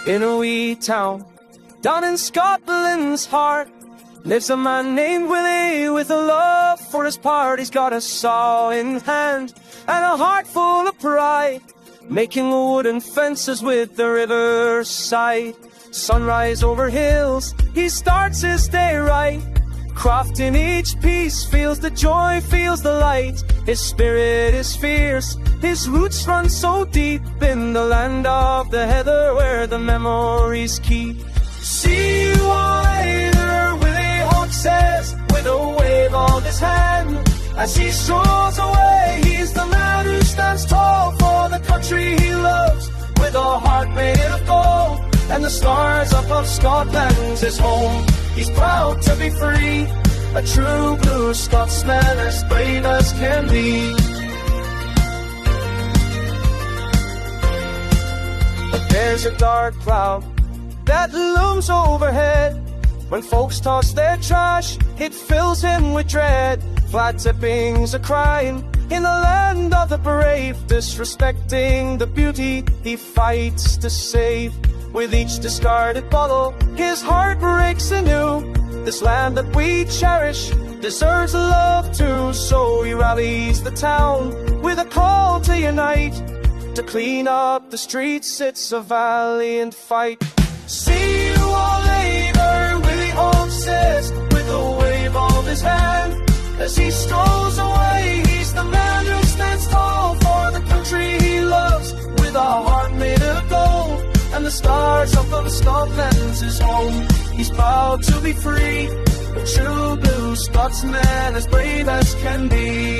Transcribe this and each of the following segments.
In a wee town down in Scotland's heart lives a man named Willie with a love for his part. He's got a saw in hand and a heart full of pride, making wooden fences with the riverside. Sunrise over hills, he starts his day right, crafting each piece, feels the joy, feels the light. His spirit is fierce, his roots run so deep in the land of the heather where the memories keep. See you all later, Wullie Hogg says, with a wave of his hand. As he strolls away, he's the man who stands tall for the country he loves, with a heart made of gold, and the stars up of Scotland's his home. He's proud to be free, a true blue Scotsman, as brave as can be. But there's a dark cloud that looms overhead. When folks toss their trash, it fills him with dread. Flat tipping's a crime in the land of the brave, disrespecting the beauty he fights to save. With each discarded bottle, his heart breaks anew. This land that we cherish deserves love too. So he rallies the town with a call to unite. To clean up the streets, it's a valiant fight. See you all later, Wullie Hogg says, with a wave of his hand. As he strolls away, he's the man who stands tall for the country he loves, with a heart made of gold, and the stars up of Scotland's his home. He's proud to be free, a true blue Scotsman, as brave as can be.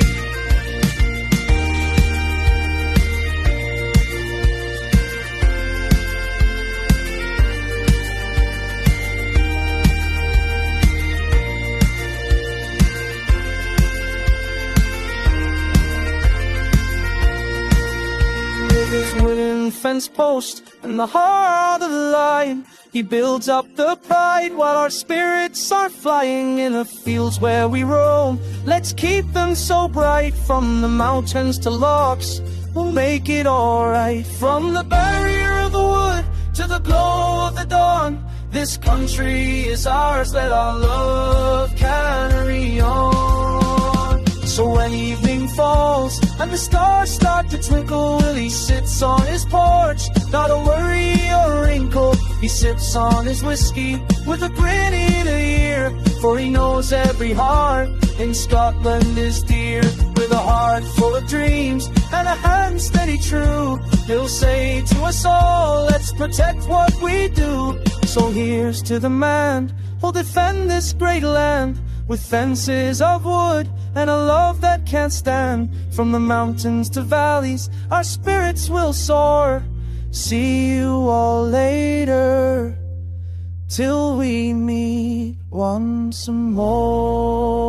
His wooden fence post in the heart of the line, he builds up the pride while our spirits are flying in the fields where we roam. Let's keep them so bright, from the mountains to lochs, we'll make it alright. From the barrier of the wood to the glow of the dawn, this country is ours, let our love carry on. So when evening falls and the stars start to twinkle, Willie sits on his porch, not a worry or wrinkle. He sips on his whiskey with a grin in a ear, for he knows every heart in Scotland is dear. With a heart full of dreams and a hand steady true, he'll say to us all, let's protect what we do. So here's to the man who'll defend this great land, with fences of wood and a love that can't stand. From the mountains to valleys, our spirits will soar. See you all later, till we meet once more.